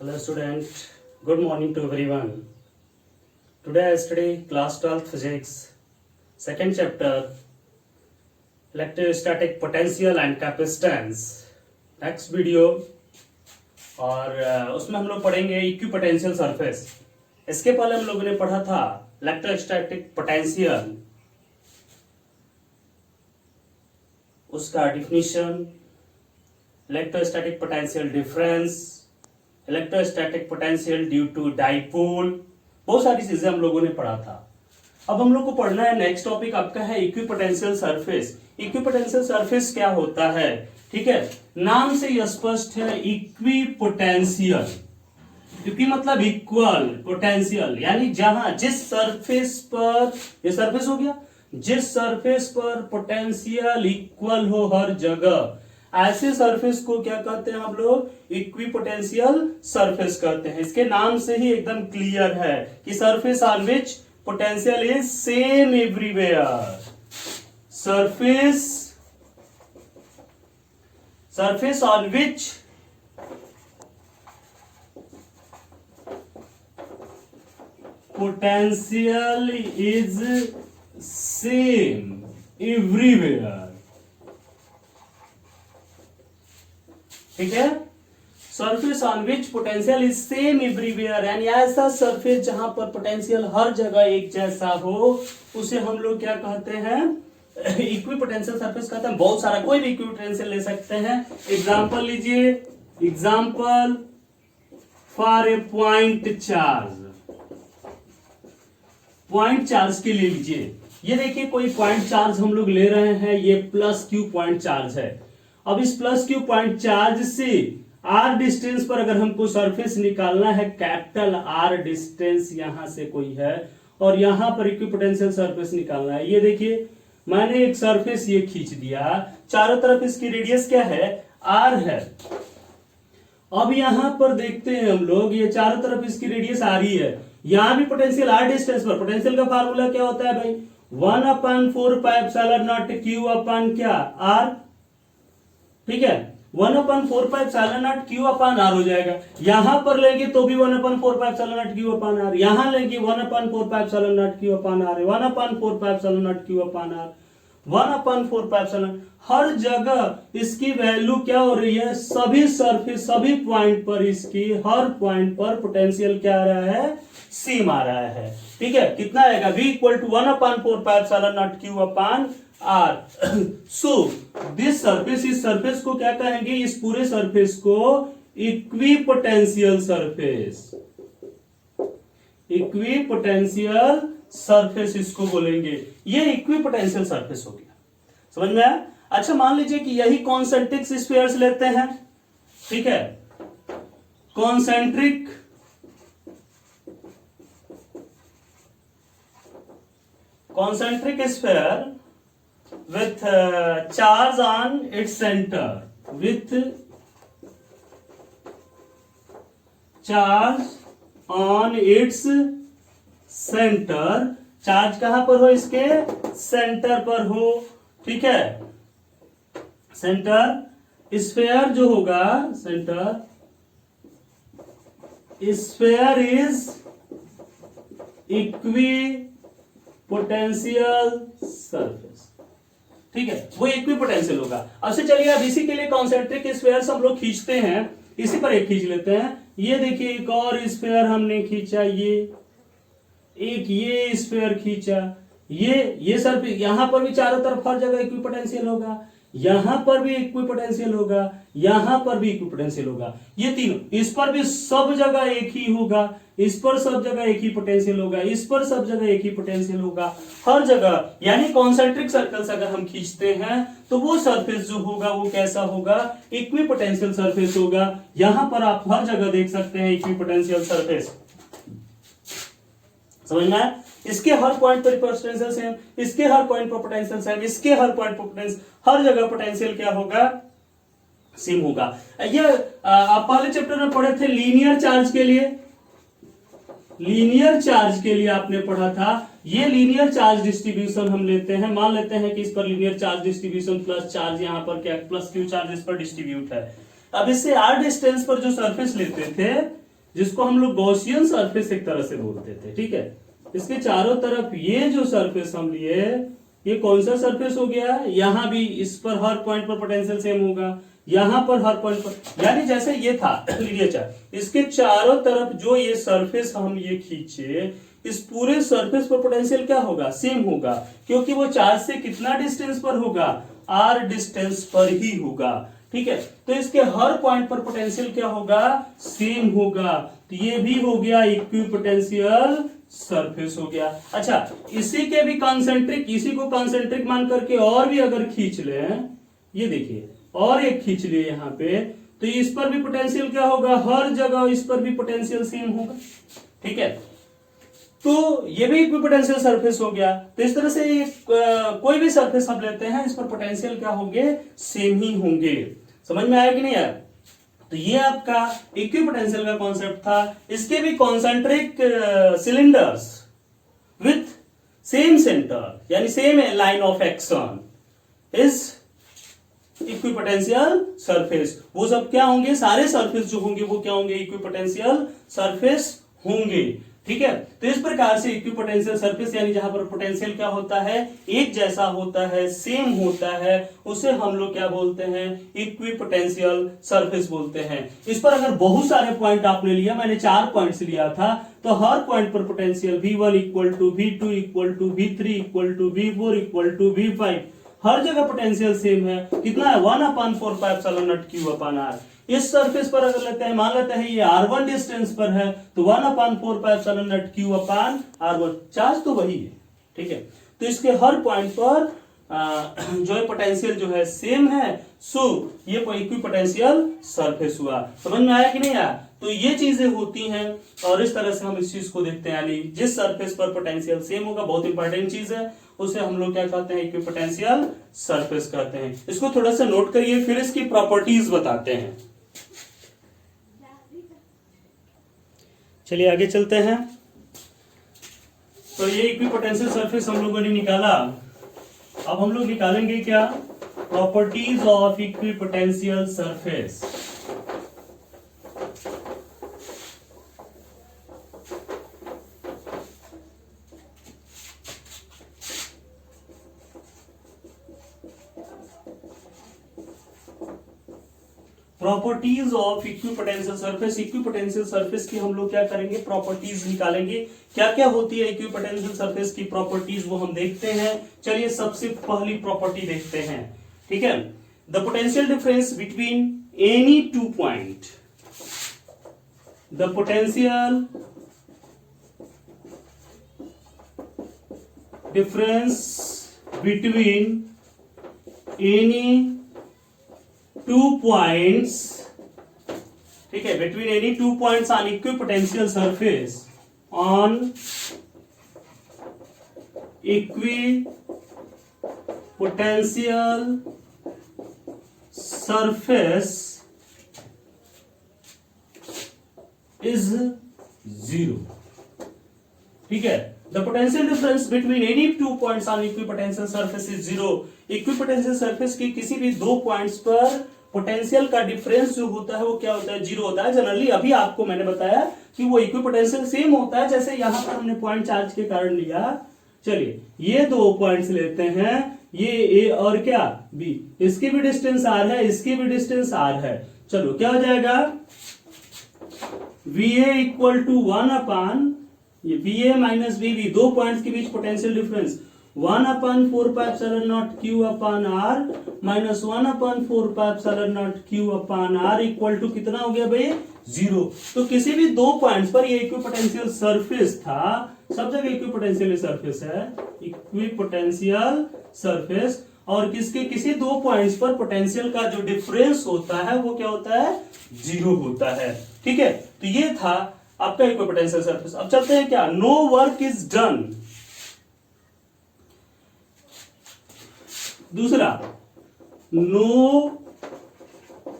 Hello student, good morning to everyone. Today I study class 12 physics, second chapter, electrostatic potential and capacitance. Next video और उसमें हम लोग पढ़ेंगे equipotential surface. इसके पहले हम लोगों ने पढ़ा था इलेक्ट्रोस्टैटिक पोटेंशियल, उसका definition, electrostatic potential difference, electrostatic potential due to dipole, बहुत सारी चीजें हम लोगों ने पढ़ा था. अब हम लोग को पढ़ना है नेक्स्ट टॉपिक आपका है इक्विपोटेंशियल सरफेस. इक्विपोटेंशियल सरफेस क्या होता है? ठीक है, नाम से यह स्पष्ट है इक्विपोटेंशियल. इक्वी मतलब इक्वल, पोटेंशियल यानी जहां जिस सरफेस पर, ये सरफेस हो गया, जिस सरफेस पर पोटेंशियल इक्वल हो हर जगह, ऐसे सरफेस को क्या कहते हैं हम लोग? इक्विपोटेंशियल सरफेस कहते हैं. इसके नाम से ही एकदम क्लियर है कि surface on which potential is same everywhere. Surface on which potential is same everywhere. ठीक है, surface on which potential is same everywhere, यानी ऐसा सरफेस जहां पर पोटेंशियल हर जगह एक जैसा हो, उसे हम लोग क्या कहते हैं? इक्विपोटेंशियल सरफेस कहते हैं. बहुत सारा, कोई भी इक्विपोटेंशियल ले सकते हैं. एग्जांपल लीजिए, example for a point charge. Point charge के लिए लीजिए, ये देखिए कोई पॉइंट चार्ज हम लोग ले रहे हैं, ये प्लस क्यू पॉइंट चार्ज है. अब इस प्लस क्यू पॉइंट चार्ज से आर डिस्टेंस पर अगर हमको सरफेस निकालना है, कैपिटल आर डिस्टेंस यहां से कोई है, और यहां पर इक्विपोटेंशियल सरफेस निकालना है. ये देखिए मैंने एक सरफेस ये खींच दिया, चारों तरफ इसकी रेडियस क्या है? आर है. अब यहां पर देखते हैं हम लोग, ये चारों तरफ इसकी रेडियस आर ही है. यहां भी पोटेंशियल आर डिस्टेंस पर, पोटेंशियल का फार्मूला क्या होता है भाई? 1/4πε0 क्यू अपन क्या? आर. ठीक है, 1/4πε0 क्यू अपान आर हो जाएगा. यहां पर लेंगे तो भी 1/4πε0 क्यू अपान आर, यहां लेंगे 1/4πε0 Q upon R, 1/4πε0 Q upon R, 1/4πε0. हर जगह इसकी वैल्यू क्या हो रही है? सभी सरफेस, सभी पॉइंट पर इसकी हर पॉइंट पर पोटेंशियल क्या आ रहा है? सेम आ रहा है. ठीक है, कितना आएगा? V equal to 1/4πε0 Q upon R. So this surface, इस सरफेस को क्या कहेंगे? इस पूरे सरफेस को इक्विपोटेंशियल सरफेस, इक्विपोटेंशियल सरफेस इसको बोलेंगे. ये इक्विपोटेंशियल सरफेस हो गया. समझ में आया? अच्छा, मान लीजिए कि यही कॉन्सेंट्रिक स्फीयर्स लेते हैं. ठीक है, concentric sphere with charge on its center, with charge on its center. Charge कहां पर हो? इसके सेंटर पर हो. ठीक है, सेंटर स्फीयर जो होगा, centre sphere is equipotential surface. ठीक है, वो इक्विपोटेंशियल होगा. अब से चलिए, अब इसी के लिए कॉन्सेंट्रिक स्फीयर्स हम लोग खींचते हैं. इसी पर एक खींच लेते हैं. ये देखिए एक और स्फीयर हमने खींचा, ये एक ये स्फीयर खींचा, ये सरफेस. यहां पर भी चारों तरफ हर जगह इक्विपोटेंशियल होगा, यहां पर भी इक्विपोटेंशियल होगा, यहां पर भी इक्विपोटेंशियल होगा. ये तीनों, इस पर भी सब जगह एक ही होगा, इस पर सब जगह एक ही पोटेंशियल होगा, इस पर सब जगह एक ही पोटेंशियल होगा, हर जगह. यानी कॉन्सेंट्रिक सर्कल्स अगर हम खींचते हैं तो वो सरफेस जो होगा वो कैसा होगा? इक्विपोटेंशियल सरफेस होगा. यहां पर आप हर जगह देख सकते हैं इक्विपोटेंशियल सरफेस. समझ में आया? इसके हर पॉइंट पर पोटेंशियल सेम, इसके हर पॉइंट पर पोटेंशियल सेम, इसके हर पॉइंट पर पोटेंशियल, हर जगह पोटेंशियल क्या होगा? सेम होगा. ये आप पहले चैप्टर में पढ़े थे लीनियर चार्ज के लिए. लीनियर चार्ज के लिए आपने पढ़ा था. ये लीनियर चार्ज डिस्ट्रीब्यूशन हम लेते हैं, मान लेते हैं कि इस पर linear charge distribution plus charge यहां पर क्या प्लस क्यू चार्ज इस पर डिस्ट्रीब्यूट है. अब इससे आर डिस्टेंस पर जो सरफेस लेते थे जिसको हम लोग गॉसियन सरफेस एक तरह से बोलते थे, ठीक है। इसके चारों तरफ ये जो सरफेस हम लिए, ये कौन सा सरफेस हो गया, यहां भी इस पर हर पॉइंट पर पोटेंशियल सेम होगा, यहां पर हर पॉइंट पर, यानी जैसे ये था लिनिएचर, इसके चारों तरफ जो ये सरफेस हम ये खींचे, इस पूरे सरफेस पर पोटेंशियल क्या होगा, सेम होगा, क्योंकि वो चार्ज से कितना डिस्टेंस पर होगा, आर डिस्टेंस पर ही होगा, ठीक है। तो इसके हर पॉइंट पर पोटेंशियल क्या होगा, सेम होगा। तो ये भी हो गया इक्विपोटेंशियल सरफेस हो गया। अच्छा, इसी के भी कॉन्सेंट्रिक, इसी को कॉन्सेंट्रिक मान करके और भी अगर खींच ले, ये देखिए और एक खींच लिए यहां पे, तो इस पर भी पोटेंशियल क्या होगा, हर जगह इस पर भी पोटेंशियल सेम होगा, ठीक है। तो ये भी इक्विपोटेंशियल सरफेस हो गया। तो इस तरह से कोई भी सरफेस हम लेते हैं, इस पर पोटेंशियल क्या होंगे, सेम ही होंगे। समझ में आया कि नहीं आया? तो ये आपका इक्विपोटेंशियल का कॉन्सेप्ट था। इसके भी concentric cylinders with same centre, यानी same line of action is equipotential surface. वो सब क्या होंगे, सारे सरफेस जो होंगे वो क्या होंगे, इक्विपोटेंशियल सरफेस होंगे, ठीक है। तो इस प्रकार से इक्विपोटेंशियल सरफेस, यानी जहां पर पोटेंशियल क्या होता है, एक जैसा होता है, सेम होता है, उसे हम लोग क्या बोलते हैं, इक्विपोटेंशियल सरफेस बोलते हैं। इस पर अगर बहुत सारे पॉइंट आपने लिया, मैंने 4 पॉइंट्स लिया था, तो हर पॉइंट पर potential V1 equal to V2 equal to V3 equal to V4 equal to V5, हर जगह पोटेंशियल सेम है। कितना है, 1/4πε0 इस सरफेस पर अगर लेते हैं, मान लेते हैं ये R1 डिस्टेंस पर है, तो 1/4πε0 चार्ज तो वही है, ठीक है। तो इसके हर पॉइंट पर जो है पोटेंशियल जो है सेम है, सो ये इक्विपोटेंशियल सरफेस हुआ। समझ में आया कि नहीं आया? तो ये चीजें होती हैं और इस तरह से हम इस चीज को देखते हैं, यानी जिस सरफेस पर पोटेंशियल सेम होगा, बहुत इंपॉर्टेंट चीज है, उसे हम लोग क्या कहते हैं, इक्विपोटेंशियल सरफेस कहते हैं। इसको थोड़ा सा नोट करिए, फिर इसकी प्रॉपर्टीज बताते हैं। चलिए आगे चलते हैं। तो ये इक्विपोटेंशियल सरफेस हम लोगों ने निकाला। अब हम लोग निकालेंगे क्या, properties of equipotential surface. Properties of equipotential surface. Equipotential surface की हम लोग क्या करेंगे, प्रॉपर्टीज निकालेंगे। क्या क्या होती है इक्विपोटेंशियल सरफेस की प्रॉपर्टीज, वो हम देखते हैं। चलिए सबसे पहली प्रॉपर्टी देखते हैं, ठीक है। The potential difference between any 2 point, the potential difference between any 2 points, ठीक है, between any 2 points on equipotential surface, on equipotential surface is 0, ठीक है। The potential difference between any 2 points on equipotential surface is 0। Equipotential surface की किसी भी 2 points पर potential का difference जो होता है वो क्या होता है, 0 होता है। जनरली अभी आपको मैंने बताया कि वो इक्विपोटेंशियल सेम होता है, जैसे यहां पर हमने पॉइंट चार्ज के कारण लिया। चलिए ये 2 पॉइंट्स लेते हैं, ये ए और क्या बी, इसकी भी डिस्टेंस आर है, इसकी भी डिस्टेंस आर है। चलो क्या हो जाएगा, VA इक्वल टू 1 ये VA माइनस VB, 2 पॉइंट्स के बीच potential difference 1/4πε0 Q upon R minus 1/4πε0 Q upon R equal to कितना हो गया भाई, 0। तो किसी भी 2 पॉइंट्स पर ये इक्विपोटेंशियल सरफेस था, सब जगह इक्विपोटेंशियल सरफेस है, इक्विपोटेंशियल सरफेस, और किसके किसी 2 पॉइंट्स पर पोटेंशियल का जो डिफरेंस होता है वो क्या होता है, 0 होता है, ठीक है। तो ये था आपका इक्विपोटेंशियल सरफेस। अब चलते हैं क्या, नो वर्क इज डन। दूसरा, no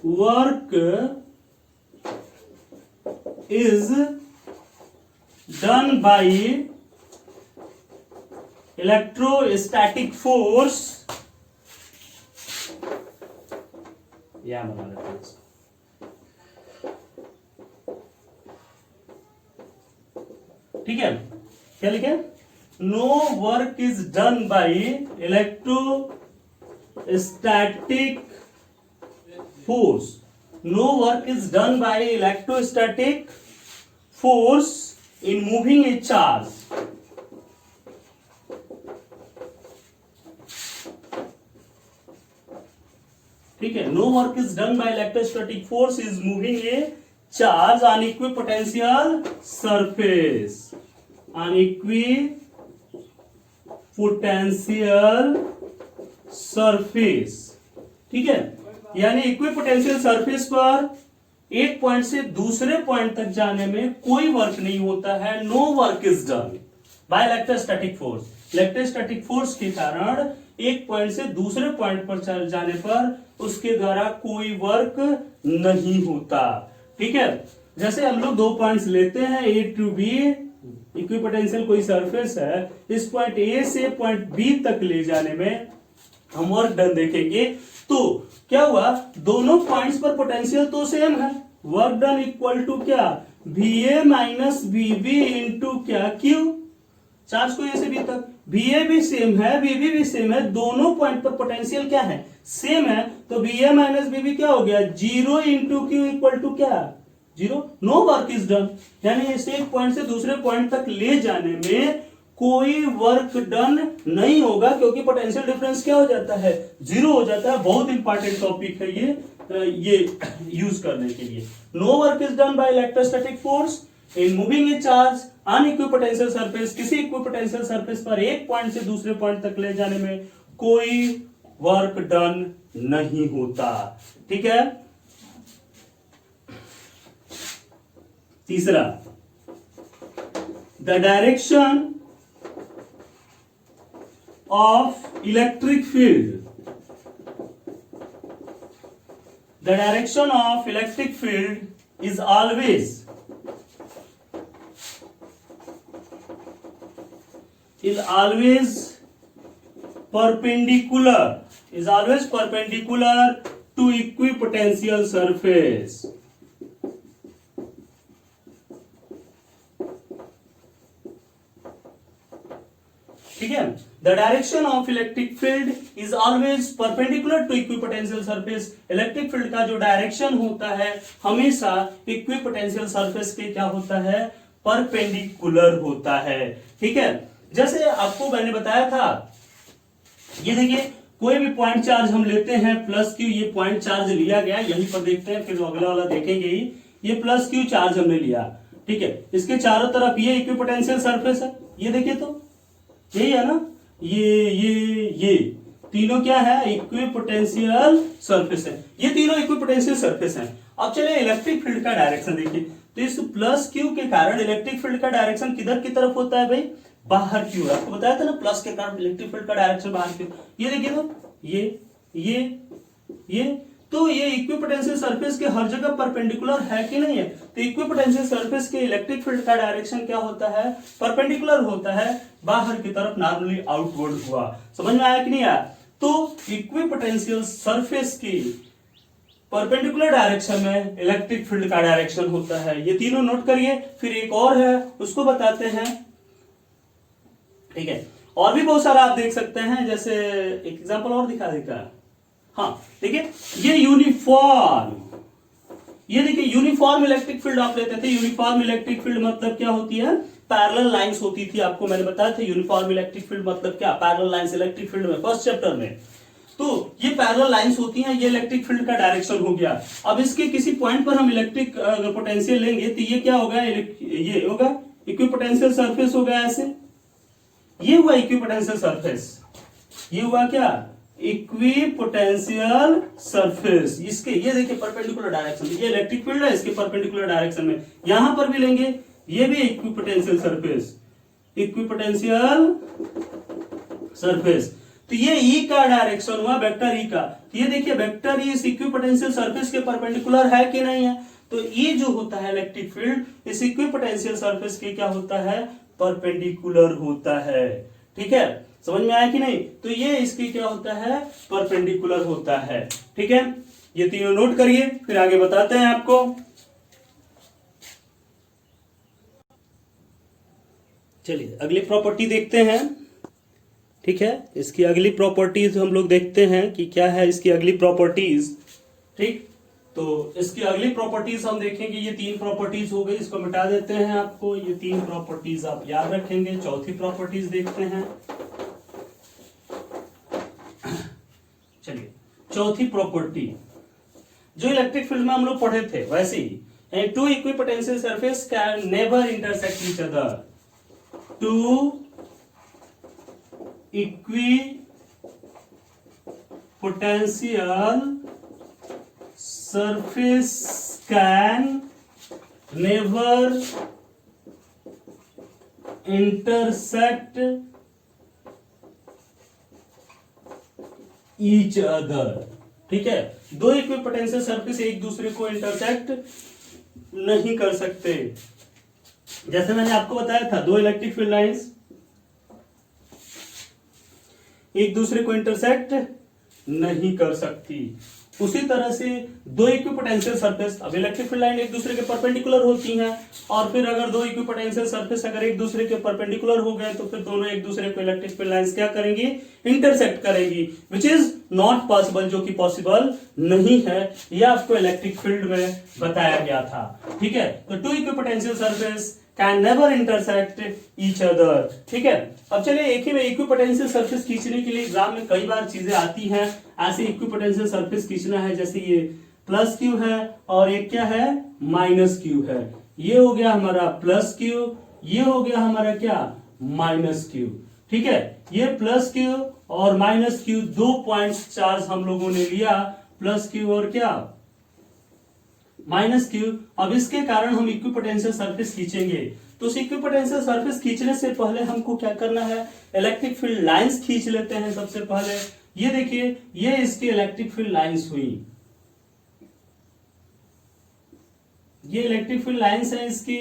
work is done by electrostatic force, या बना लेते हैं, ठीक है, क्या लिखे, no work is done by electrostatic force, no work is done by electrostatic force in moving a charge, ठीक है, no work is done by electrostatic force is moving a charge on equipotential surface, on equipotential surface, ठीक है, यानी equipotential surface पर एक point से दूसरे point तक जाने में कोई वर्क नहीं होता है, no work is done by electrostatic force, electrostatic force के कारण एक पॉइंट से दूसरे पॉइंट पर चल जाने पर उसके द्वारा कोई वर्क नहीं होता, ठीक है। जैसे हम लोग 2 पॉइंट्स लेते हैं ए टू बी, इक्विपोटेंशियल कोई सरफेस है, इस पॉइंट ए से पॉइंट बी तक ले जाने में हम वर्क डन देखेंगे, तो क्या हुआ, दोनों पॉइंट्स पर पोटेंशियल तो सेम है, वर्क डन इक्वल टू क्या, VA माइनस VB इंटू क्या, Q, चार्ज को ए से बी तक, VA भी सेम है, VB भी सेम है, दोनों पॉइंट पर पोटेंशियल क्या है, सेम है, तो VA माइनस VB क्या हो गया, 0 इंटू Q इक्वल टू क्या, 0, नो वर्क इज डन, यानी इसे एक पॉइंट से दूसरे पॉइंट तक ले जाने में कोई वर्क डन नहीं होगा, क्योंकि पोटेंशियल डिफरेंस क्या हो जाता है, 0 हो जाता है। बहुत इंपॉर्टेंट टॉपिक है ये यूज करने के लिए। No work is done by electrostatic force in moving a charge on equipotential surface, किसी इक्विपोटेंशियल सरफेस पर एक पॉइंट से दूसरे पॉइंट तक ले जाने में कोई वर्क डन नहीं होता, ठीक है। तीसरा, the direction of electric field, the direction of electric field is always perpendicular to equipotential surface, ठीक है। The direction of electric field is always perpendicular to equipotential surface, electric field का जो direction होता है हमेशा इक्विपोटेंशियल सरफेस के क्या होता है, परपेंडिकुलर होता है, ठीक है। जैसे आपको मैंने बताया था, ये देखिए कोई भी पॉइंट चार्ज हम लेते हैं प्लस क्यू, ये पॉइंट चार्ज लिया गया, यहीं पर देखते हैं, फिर अगला वाला देखेंगे ही, ये प्लस क्यू चार्ज हमने लिया, ठीक है, इसके चारों तरफ ये इक्विपोटेंशियल सरफेस है, ये देखिए तो यही है ना, ये तीनों क्या है, इक्विपोटेंशियल सरफेस है, ये तीनों इक्विपोटेंशियल सरफेस हैं। अब चलिए इलेक्ट्रिक फील्ड का डायरेक्शन देखिए, तो इस प्लस क्यू के कारण इलेक्ट्रिक फील्ड का डायरेक्शन किधर की तरफ होता है भाई, बाहर की ओर। आपको बताया था ना, प्लस के कारण इलेक्ट्रिक फील्ड का डायरेक्शन बाहर की ओर। ये देखिए तो ये तो ये इक्विपोटेंशियल सरफेस के हर जगह परपेंडिकुलर है कि नहीं है, तो इक्विपोटेंशियल सरफेस के इलेक्ट्रिक फील्ड का डायरेक्शन क्या होता है, परपेंडिकुलर होता है, बाहर की तरफ, नॉर्मली आउटवर्ड हुआ। समझ में आया कि नहीं आया? तो इक्विपोटेंशियल सरफेस की परपेंडिकुलर डायरेक्शन में इलेक्ट्रिक फील्ड का डायरेक्शन होता है। ये तीनों नोट करिए, फिर एक और है उसको बताते हैं, ठीक है। और भी बहुत सारा आप देख सकते हैं, जैसे एक एग्जांपल और दिखा देगा, हाँ देखिए, ये यूनिफॉर्म, ये देखिए यूनिफॉर्म इलेक्ट्रिक फील्ड आप लेते थे। यूनिफॉर्म इलेक्ट्रिक फील्ड मतलब क्या होती है, पैरेलल लाइंस होती थी, आपको मैंने बताया था यूनिफॉर्म इलेक्ट्रिक फील्ड मतलब क्या, पैरेलल लाइंस इलेक्ट्रिक फील्ड में फर्स्ट चैप्टर में। तो ये पैरेलल लाइंस होती हैं, ये इलेक्ट्रिक फील्ड का डायरेक्शन हो गया। अब इसके किसी पॉइंट पर हम इलेक्ट्रिक पोटेंशियल लेंगे तो ये क्या होगा, ये होगा इक्विपोटेंशियल सरफेस होगा, ऐसे ये हुआ इक्विपोटेंशियल सरफेस, ये हुआ क्या, इक्विपोटेंशियल सरफेस। इसके ये देखिए परपेंडिकुलर डायरेक्शन, ये इलेक्ट्रिक फील्ड है, इसके परपेंडिकुलर डायरेक्शन में यहां पर भी लेंगे, ये भी इक्विपोटेंशियल सरफेस, इक्विपोटेंशियल सरफेस। तो ये ई का डायरेक्शन हुआ, वेक्टर ई का। तो ये देखिए वेक्टर ई इस इक्विपोटेंशियल सरफेस के परपेंडिकुलर है कि नहीं है, तो ये जो होता है इलेक्ट्रिक फील्ड इस इक्विपोटेंशियल सरफेस के क्या होता है, परपेंडिकुलर होता है, ठीक है। समझ में आया कि नहीं? तो ये इसकी क्या होता है, परपेंडिकुलर होता है, ठीक है। ये तीनों नोट करिए, फिर आगे बताते हैं आपको। चलिए अगली प्रॉपर्टी देखते हैं। ठीक है, इसकी अगली प्रॉपर्टीज हम लोग देखते हैं कि क्या है इसकी अगली प्रॉपर्टीज। ठीक, तो इसकी अगली प्रॉपर्टीज हम देखेंगे। ये 3 प्रॉपर्टीज हो गई, इसको मिटा देते हैं। आपको ये 3 प्रॉपर्टीज आप याद रखेंगे। चौथी प्रॉपर्टीज देखते हैं। चलिए चौथी प्रॉपर्टी जो इलेक्ट्रिक फील्ड में हम लोग पढ़े थे वैसे ही, two equipotential surface can never intersect each other. Two equipotential surface can never intersect each other। ठीक है, दो इक्विपोटेंशियल सरफेस एक दूसरे को इंटरसेक्ट नहीं कर सकते। जैसे मैंने आपको बताया था, दो इलेक्ट्रिक फील्ड लाइंस एक दूसरे को इंटरसेक्ट नहीं कर सकती। उसी तरह से दो इक्विपोटेंशियल सरफेस, अब इलेक्ट्रिक फील्ड लाइन एक दूसरे के परपेंडिकुलर होती हैं, और फिर अगर दो इक्विपोटेंशियल सरफेस अगर एक दूसरे के परपेंडिकुलर हो गए तो फिर दोनों एक दूसरे को इलेक्ट्रिक फील्ड लाइंस क्या करेंगी, इंटरसेक्ट करेंगी, विच इज नॉट पॉसिबल, जो कि पॉसिबल नहीं है। यह आपको इलेक्ट्रिक फील्ड में बताया गया था। ठीक है, तो two equipotential surface can never intersect each other. ठीक है, अब चलिए एक ही में इक्विपोटेंशियल सरफेस खींचने के लिए एग्जाम में कई बार चीजें आती हैं। ऐसे इक्विपोटेंशियल सरफेस खींचना है, जैसे ये प्लस क्यू है और एक क्या है, माइनस क्यू है। ये हो गया हमारा प्लस क्यू, ये हो गया हमारा क्या, माइनस क्यू। ठीक है, ये प्लस क्यू और माइनस क्यू, 2 पॉइंट्स चार्ज हम लोगों ने लिया, प्लस क्यू और क्या, माइनस क्यू। अब इसके कारण हम इक्विपोटेंशियल सरफेस खींचेंगे। तो उस इक्विपोटेंशियल सरफेस खींचने से पहले हमको क्या करना है, इलेक्ट्रिक फील्ड लाइंस खींच लेते हैं सबसे पहले। ये देखिए, ये इसकी इलेक्ट्रिक फील्ड लाइंस हुई, ये इलेक्ट्रिक फील्ड लाइंस है इसकी।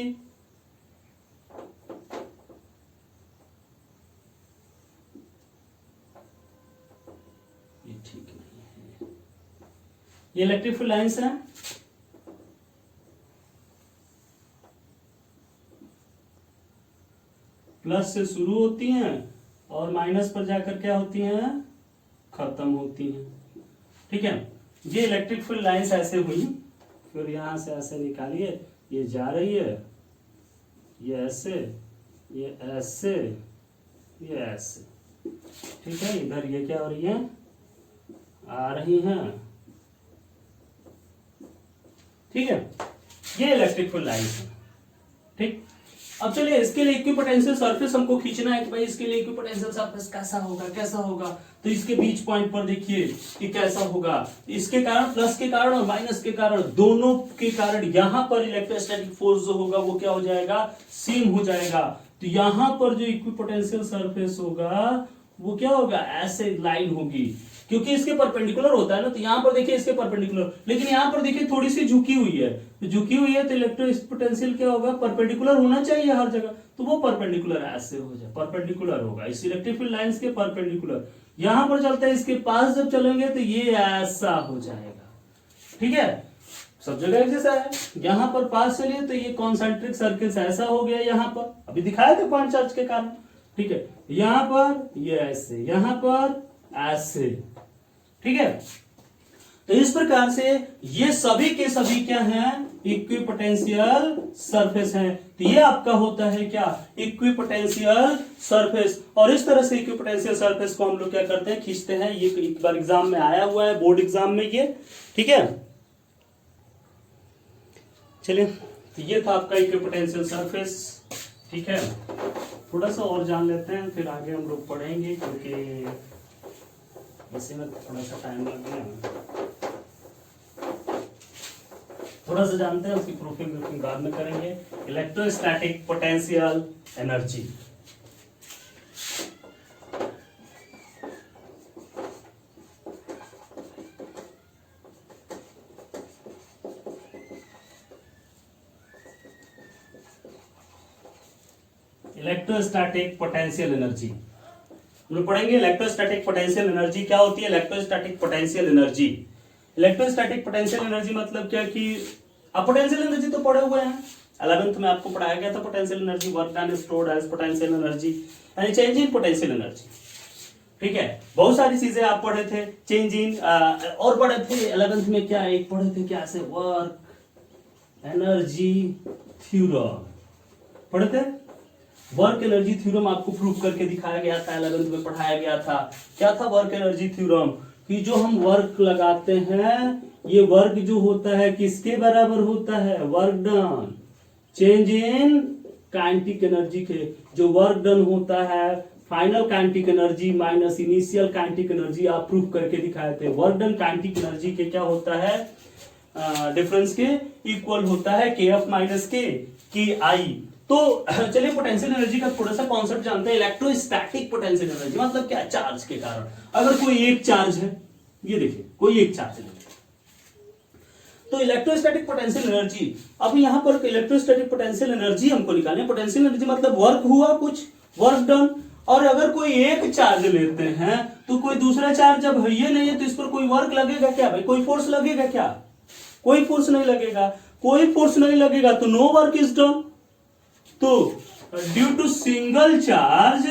ये ठीक नहीं है, ये इलेक्ट्रिक फील्ड लाइंस है। प्लस से शुरू होती हैं और माइनस पर जाकर क्या होती हैं, खत्म होती हैं। ठीक है, ये इलेक्ट्रिक फील्ड लाइंस ऐसे हुई, फिर यहां से ऐसे निकालिए, ये जा रही है, ये ऐसे, ये ऐसे, ये ऐसे। ठीक है, इधर ये क्या हो रही है, आ रही हैं। ठीक है, ये इलेक्ट्रिक फील्ड लाइंस है। ठीक, अब चलिए इसके लिए इक्विपोटेंशियल सरफेस हमको खींचना है कि भाई इसके लिए इक्विपोटेंशियल सरफेस कैसा होगा, कैसा होगा। तो इसके बीच पॉइंट पर देखिए कि कैसा होगा, इसके कारण, प्लस के कारण और माइनस के कारण, दोनों के कारण यहां पर इलेक्ट्रोस्टैटिक फोर्स जो होगा वो क्या हो जाएगा, सेम हो जाएगा। तो यहां पर जो इक्विपोटेंशियल सरफेस होगा वो क्या होगा, ऐसे लाइन होगी, क्योंकि इसके परपेंडिकुलर होता है ना। तो यहां पर देखिए इसके परपेंडिकुलर, लेकिन यहां पर देखिए थोड़ी सी झुकी हुई है, तो झुकी हुई है तो इलेक्ट्रिक पोटेंशियल क्या होगा, परपेंडिकुलर होना चाहिए हर जगह, तो वो परपेंडिकुलर ऐसे हो जाए, परपेंडिकुलर होगा इस इलेक्ट्रिक फील्ड लाइंस के परपेंडिकुलर। यहां पर चलता है, इसके पास जब चलेंगे तो ये ऐसा हो जाएगा। ठीक है, सब जगह एक जैसा है। यहां पर पास चलिए तो ये कॉन्सेंट्रिक सर्किल्स ऐसा हो गया, यहां पर अभी दिखाया था पॉइंट चार्ज के कारण। ठीक है, यहां पर ये ऐसे, यहां पर ऐसे। ठीक है, तो इस प्रकार से ये सभी के सभी क्या हैं, इक्विपोटेंशियल सरफेस हैं। तो ये आपका होता है क्या, इक्विपोटेंशियल सरफेस। और इस तरह से इक्विपोटेंशियल सरफेस को हम लोग क्या करते हैं, खींचते हैं। ये एक बार एग्जाम में आया हुआ है, बोर्ड एग्जाम में ये। ठीक है, चलिए, तो ये था आपका इक्विपोटेंशियल सरफेस। ठीक है, थोड़ा सा और जान लेते हैं, फिर आगे हम लोग पढ़ेंगे, क्योंकि इसी में थोड़ा सा टाइम लग गया। थोड़ा सा जानते हैं, उसकी प्रूफिंग बाद में करेंगे। Electrostatic potential energy. Electrostatic potential energy हम लोग पढ़ेंगे। इलेक्ट्रोस्टैटिक पोटेंशियल एनर्जी क्या होती है, electrostatic potential energy. Electrostatic potential energy मतलब क्या कि आप पोटेंशियल एनर्जी तो पढ़े हुए हैं, 11th में आपको पढ़ाया गया था potential energy, work done stored as potential energy यानी चेंज इन पोटेंशियल एनर्जी। ठीक है, बहुत सारी चीजें आप पढ़े थे, चेंज इन और पढ़े थे 11th में, क्या एक पढ़े थे क्या से, वर्क एनर्जी थ्योरम पढ़े थे। वर्क एनर्जी थ्योरम आपको प्रूव करके दिखाया गया था, 11th में पढ़ाया गया था। क्या था वर्क एनर्जी थ्योरम? कि जो हम वर्क लगाते हैं, ये वर्क जो होता है किसके बराबर होता है? Work done change in kinetic energy के। जो वर्क डन होता है final kinetic energy minus initial kinetic energy, आप प्रूव करके दिखाए थे। वर्क डन काइनेटिक एनर्जी के क्या होता है? डिफरेंस के इक्वल होता है के एफ माइनस के आई। तो चलिए पोटेंशियल एनर्जी का थोड़ा सा कॉन्सेप्ट जानते हैं। इलेक्ट्रोस्टैटिक पोटेंशियल एनर्जी मतलब क्या? चार्ज के कारण, अगर कोई एक चार्ज है, ये देखिए कोई एक चार्ज है, तो इलेक्ट्रोस्टैटिक पोटेंशियल एनर्जी। अब यहां पर इलेक्ट्रोस्टैटिक पोटेंशियल एनर्जी हमको निकालनी है। पोटेंशियल एनर्जी मतलब वर्क हुआ, कुछ वर्क डन। और अगर कोई एक चार्ज लेते हैं तो कोई दूसरा चार्ज जब है ये नहीं है तो इस पर कोई वर्क लगेगा क्या भाई? कोई फोर्स लगेगा क्या? कोई फोर्स नहीं लगेगा। कोई फोर्स नहीं लगेगा तो नो वर्क इज डन। तो due to single charge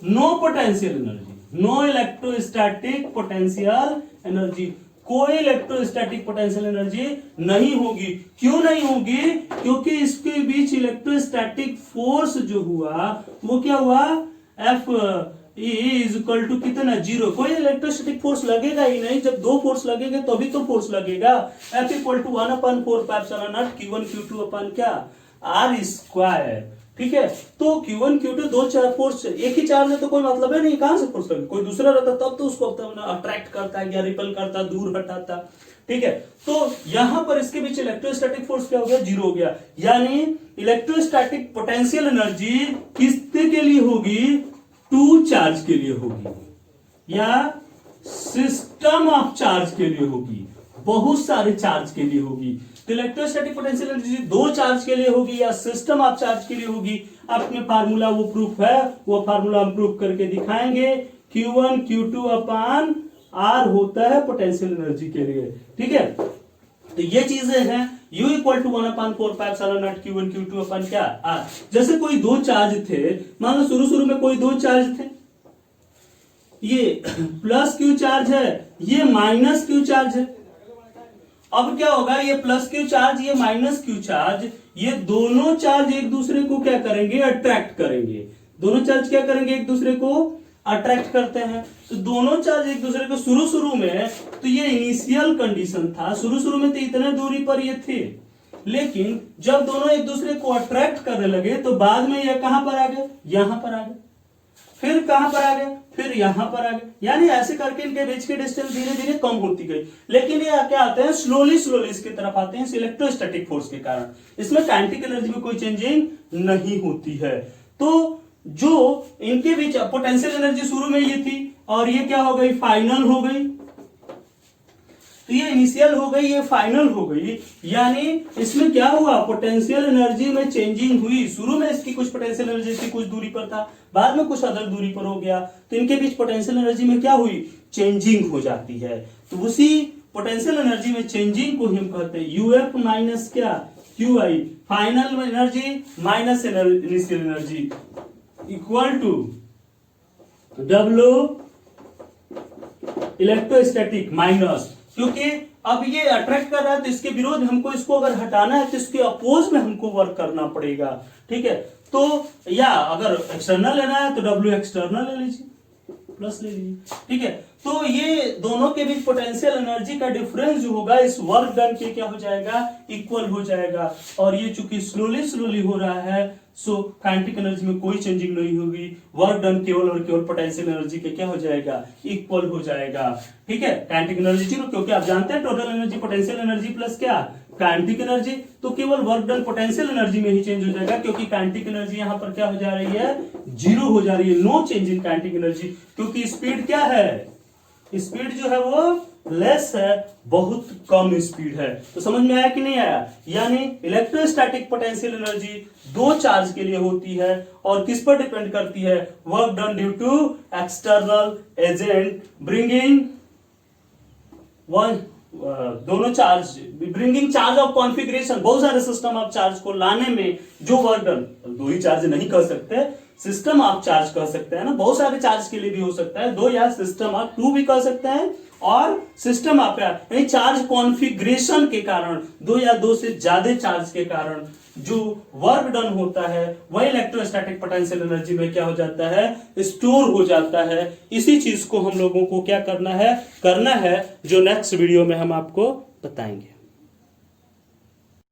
no potential energy, no electrostatic potential energy, कोई इलेक्ट्रोस्टैटिक पोटेंशियल एनर्जी नहीं होगी। क्यों नहीं होगी? क्योंकि इसके बीच इलेक्ट्रोस्टैटिक फोर्स जो हुआ वो क्या हुआ? एफ इज इक्वल टू कितना? 0। कोई इलेक्ट्रोस्टैटिक फोर्स लगेगा ही नहीं। जब दो फोर्स लगेंगे तभी तो फोर्स लगेगा। F equal to 1/4 Q1 Q2 अपन क्या? R square. ठीक है, तो Q1 Q2 दो चार फोर्स, एक ही चार्ज है तो कोई मतलब है नहीं, कहां से फोर्स लगेगा? कोई दूसरा रहता तब तो उसको अट्रैक्ट करता है या रिपल करता, दूर हटाता। ठीक है, तो यहां पर इसके बीच इलेक्ट्रोस्टैटिक फोर्स क्या हो गया? 0 हो गया। यानी इलेक्ट्रोस्टैटिक पोटेंशियल एनर्जी किसके के लिए होगी? टू चार्ज के लिए होगी या सिस्टम ऑफ चार्ज के लिए होगी, बहुत सारे चार्ज के लिए होगी। तो इलेक्ट्रोस्टैटिक पोटेंशियल एनर्जी दो चार्ज के लिए होगी या सिस्टम ऑफ चार्ज के लिए होगी। अपने फार्मूला वो प्रूफ है, वो फार्मूला हम प्रूफ करके दिखाएंगे। Q1 Q2 अपान R होता है पोटेंशियल एनर्जी के लिए। ठीक है, तो ये चीजें हैं। U equal to 1/4 Q1 Q2 अपन क्या? R। जैसे कोई दो चार्ज थे, मान लो शुरू में कोई दो चार्ज थे, ये प्लस Q चार्ज है, ये माइनस Q चार्ज है। अब क्या होगा? ये प्लस Q चार्ज, ये माइनस Q चार्ज, ये दोनों चार्ज एक दूसरे को क्या करेंगे? अट्रैक्ट करेंगे। दोनों चार्ज क्या करेंगे? एक दूसरे को अट्रैक्ट करते हैं। तो दोनों चार्ज एक दूसरे को शुरू में तो ये इनिशियल कंडीशन था, शुरू में तो इतने दूरी पर ये थे, लेकिन जब दोनों एक दूसरे को अट्रैक्ट करने लगे तो बाद में ये कहां पर आ गए? यहां पर आ गए। फिर कहां पर आ गए? फिर यहां पर आ गए। यानी ऐसे करके इनके बीच की डिस्टेंस धीरे धीरे कम होती गई। लेकिन ये क्या आते हैं? स्लोली इसकी तरफ आते हैं इलेक्ट्रोस्टैटिक फोर्स के कारण। इसमें काइनेटिक एनर्जी में कोई चेंजिंग नहीं होती है। तो जो इनके बीच पोटेंशियल एनर्जी शुरू में ये थी और ये क्या हो गई? फाइनल हो गई। तो ये इनिशियल हो गई, ये फाइनल हो गई। यानी इसमें क्या हुआ? पोटेंशियल एनर्जी में चेंजिंग हुई। शुरू में इसकी कुछ पोटेंशियल एनर्जी इसकी कुछ दूरी पर था, बाद में कुछ अदर दूरी पर हो गया, तो इनके बीच पोटेंशियल एनर्जी में क्या हुई? चेंजिंग हो जाती है। तो उसी पोटेंशियल एनर्जी में चेंजिंग को हम कहते हैं यूएफ माइनस क्या? QI. Final energy minus initial energy equal to W electrostatic minus, क्योंकि अब ये अट्रैक्ट कर रहा है तो इसके विरोध हमको, इसको अगर हटाना है तो इसके अपोज में हमको वर्क करना पड़ेगा। ठीक है, तो या अगर एक्सटर्नल लेना है तो W एक्सटर्नल ले लीजिए, प्लस ले लीजिए। ठीक है, तो ये दोनों के बीच पोटेंशियल एनर्जी का डिफरेंस जो होगा इस वर्क डन के क्या हो जाएगा? इक्वल हो जाएगा। और ये चूंकि स्लोली हो रहा है, सो काइनेटिक एनर्जी में कोई चेंजिंग नहीं होगी। वर्क डन केवल और केवल पोटेंशियल एनर्जी के क्या हो जाएगा? इक्वल हो जाएगा। ठीक है, काइनेटिक एनर्जी जीरो, क्योंकि आप जानते हैं total energy potential energy plus क्या? Kinetic energy. तो केवल वर्क डन पोटेंशियल एनर्जी में ही चेंज हो जाएगा, क्योंकि काइनेटिक एनर्जी यहां पर क्या हो जा रही है? 0 हो जा रही है। No change in kinetic energy, क्योंकि स्पीड क्या है? स्पीड जो है वो लेस है, बहुत कम स्पीड है। तो समझ में आया कि नहीं आया? यानी इलेक्ट्रोस्टैटिक पोटेंशियल एनर्जी दो चार्ज के लिए होती है और किस पर डिपेंड करती है? Work done due to external agent bringing दोनों charge, bringing charge of configuration, बहुत सारे सिस्टम आप चार्ज को लाने में जो वर्क डन, दो ही चार्ज नहीं कर सकते, सिस्टम आप चार्ज कर सकते हैं ना, बहुत सारे चार्ज के लिए भी हो सकता है, दो या सिस्टम आप टू भी कर सकते हैं, और सिस्टम आप यानी चार्ज कॉन्फ़िगरेशन के कारण, दो या दो से ज्यादा चार्ज के कारण जो वर्क डन होता है वह इलेक्ट्रोस्टैटिक पोटेंशियल एनर्जी में क्या हो जाता है, स्टोर हो जाता है। इसी चीज को हम लोगों को क्या करना है जो नेक्स्ट वीडियो में हम आपको बताएंगे।